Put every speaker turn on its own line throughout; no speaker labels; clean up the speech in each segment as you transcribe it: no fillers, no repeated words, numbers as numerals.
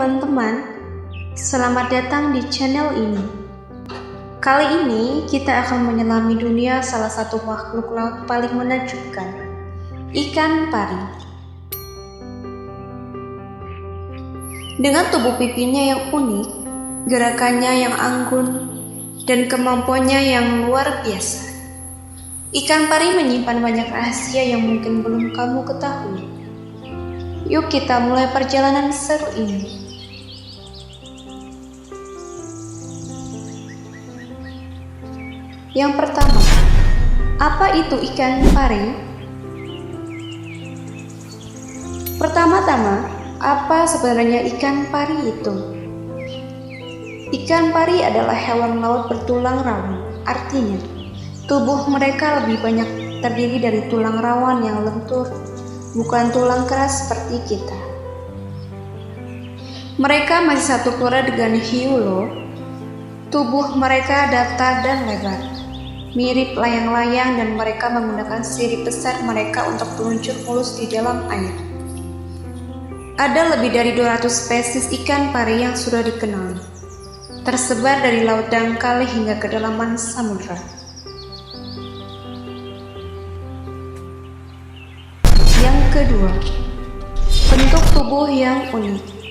teman-teman, selamat datang di channel ini. Kali ini kita akan menyelami dunia salah satu makhluk laut paling menakjubkan, ikan pari. Dengan tubuh pipinya yang unik, gerakannya yang anggun, dan kemampuannya yang luar biasa, ikan pari menyimpan banyak rahasia yang mungkin belum kamu ketahui. Yuk kita mulai perjalanan seru ini. Yang pertama, apa itu ikan pari? Pertama-tama, apa sebenarnya ikan pari itu? Ikan pari adalah hewan laut bertulang rawan. Artinya, tubuh mereka lebih banyak terdiri dari tulang rawan yang lentur, bukan tulang keras seperti kita. Mereka masih satu keluarga dengan hiu loh. Tubuh mereka datar dan lebar, mirip layang-layang, dan mereka menggunakan sirip besar mereka untuk meluncur mulus di dalam air. Ada lebih dari 200 spesies ikan pari yang sudah dikenal, tersebar dari laut dangkal hingga kedalaman samudra. Yang kedua, bentuk tubuh yang unik.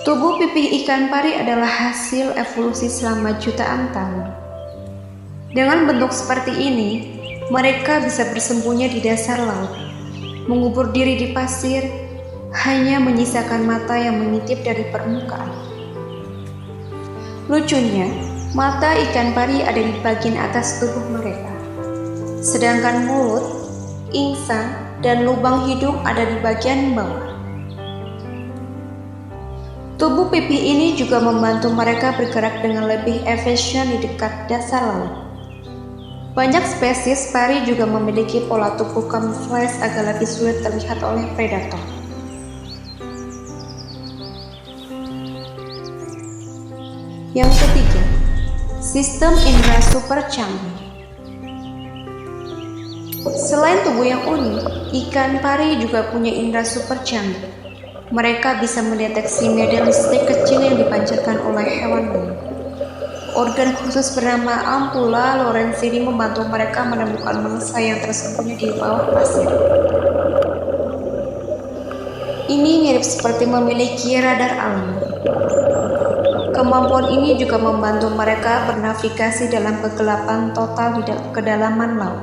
Tubuh pipih ikan pari adalah hasil evolusi selama jutaan tahun. Dengan bentuk seperti ini, mereka bisa bersembunyi di dasar laut, mengubur diri di pasir, hanya menyisakan mata yang mengintip dari permukaan. Lucunya, mata ikan pari ada di bagian atas tubuh mereka, sedangkan mulut, insang, dan lubang hidung ada di bagian bawah. Tubuh pipih ini juga membantu mereka bergerak dengan lebih efisien di dekat dasar laut. Banyak spesies pari juga memiliki pola tubuh kamuflase agar lebih sulit terlihat oleh predator. Yang ketiga, sistem indera super canggih. Selain tubuh yang unik, ikan pari juga punya indera super canggih. Mereka bisa mendeteksi medan listrik kecil yang dipancarkan oleh hewan lain. Organ khusus bernama ampula Lorentz ini membantu mereka menemukan mangsa yang tersembunyi di bawah pasir. Ini mirip seperti memiliki radar alam. Kemampuan ini juga membantu mereka bernavigasi dalam kegelapan total di kedalaman laut.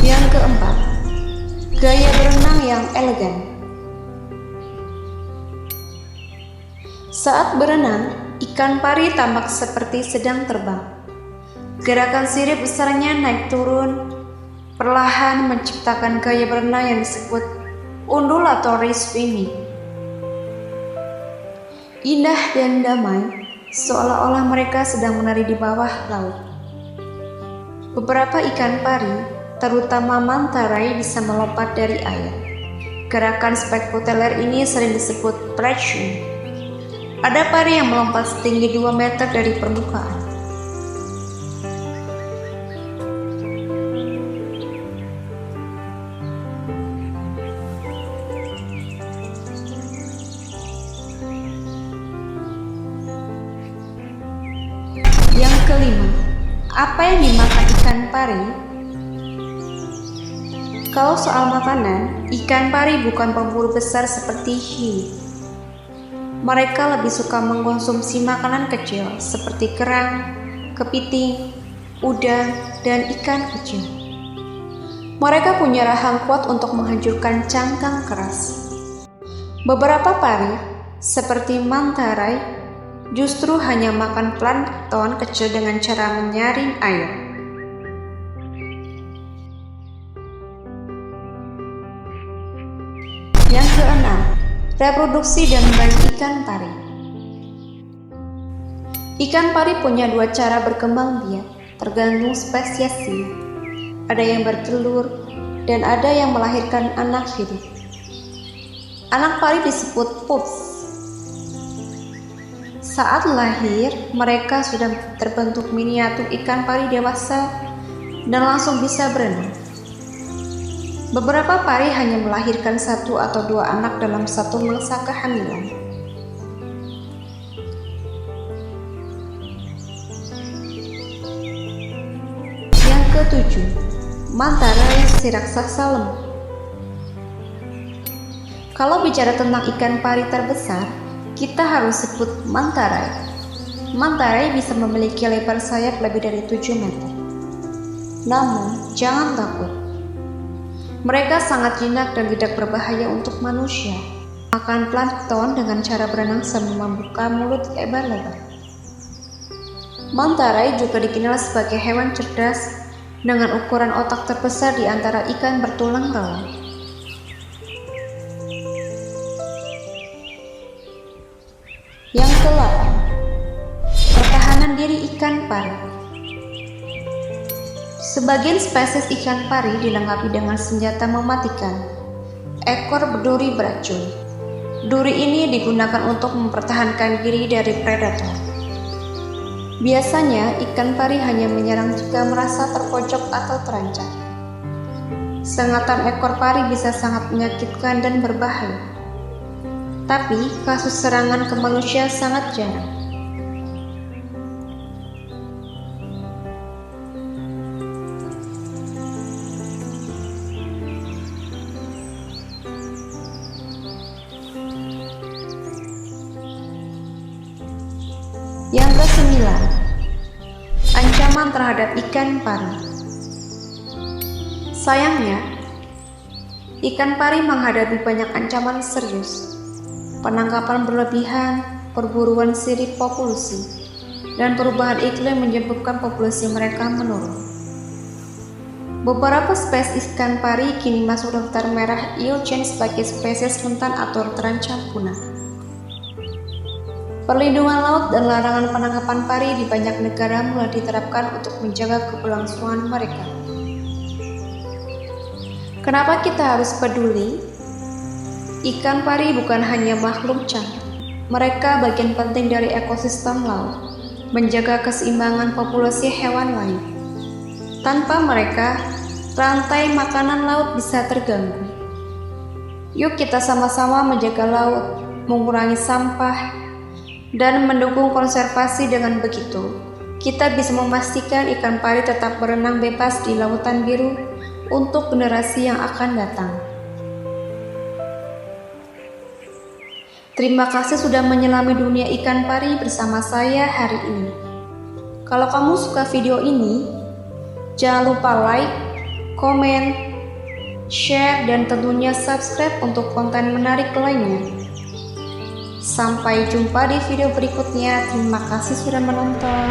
Yang keempat, gaya berenang yang elegan. Saat berenang, ikan pari tampak seperti sedang terbang. Gerakan sirip besarnya naik turun, perlahan menciptakan gaya berenang yang disebut undulatory swimming. Indah dan damai, seolah-olah mereka sedang menari di bawah laut. Beberapa ikan pari, terutama manta ray, bisa melompat dari air. Gerakan spektakuler ini sering disebut plunging. Ada pari yang melompat setinggi 2 meter dari permukaan. Yang kelima, apa yang dimakan ikan pari? Kalau soal makanan, ikan pari bukan pemburu besar seperti hiu. Mereka lebih suka mengkonsumsi makanan kecil seperti kerang, kepiting, udang, dan ikan kecil. Mereka punya rahang kuat untuk menghancurkan cangkang keras. Beberapa pari, seperti manta ray, justru hanya makan plankton kecil dengan cara menyaring air. Yang keenam, reproduksi dan bayi ikan pari. Ikan pari punya 2 cara berkembang biak, tergantung spesiesnya. Ada yang bertelur dan ada yang melahirkan anak hidup. Anak pari disebut pups. Saat lahir, mereka sudah terbentuk miniatur ikan pari dewasa dan langsung bisa berenang. Beberapa pari hanya melahirkan 1 atau 2 anak dalam satu masa kehamilan. Yang ketujuh, manta rai si raksasa lemah. Kalau bicara tentang ikan pari terbesar, kita harus sebut manta rai. Manta rai bisa memiliki lebar sayap lebih dari 7 meter. Namun, jangan takut. Mereka sangat jinak dan tidak berbahaya untuk manusia. Makan plankton dengan cara berenang sambil membuka mulut lebar-lebar. Manta rai juga dikenal sebagai hewan cerdas dengan ukuran otak terbesar di antara ikan bertulang rawa. Yang ke-8, pertahanan diri ikan pari. Sebagian spesies ikan pari dilengkapi dengan senjata mematikan, ekor berduri beracun. Duri ini digunakan untuk mempertahankan diri dari predator. Biasanya, ikan pari hanya menyerang jika merasa terpojok atau terancam. Sengatan ekor pari bisa sangat menyakitkan dan berbahaya. Tapi, kasus serangan ke manusia sangat jarang. Yang ke-9, ancaman terhadap ikan pari. Sayangnya, ikan pari menghadapi banyak ancaman serius. Penangkapan berlebihan, perburuan sirip populasi, dan perubahan iklim menyebabkan populasi mereka menurun. Beberapa spesies ikan pari kini masuk daftar merah IUCN sebagai spesies rentan atau terancam punah. Perlindungan laut dan larangan penangkapan pari di banyak negara mulai diterapkan untuk menjaga keberlangsungan mereka. Kenapa kita harus peduli? Ikan pari bukan hanya makhluk cantik. Mereka bagian penting dari ekosistem laut, menjaga keseimbangan populasi hewan lain. Tanpa mereka, rantai makanan laut bisa terganggu. Yuk kita sama-sama menjaga laut, mengurangi sampah, dan mendukung konservasi. Dengan begitu, kita bisa memastikan ikan pari tetap berenang bebas di lautan biru untuk generasi yang akan datang. Terima kasih sudah menyelami dunia ikan pari bersama saya hari ini. Kalau kamu suka video ini, jangan lupa like, komen, share, dan tentunya subscribe untuk konten menarik lainnya. Sampai jumpa di video berikutnya. Terima kasih sudah menonton.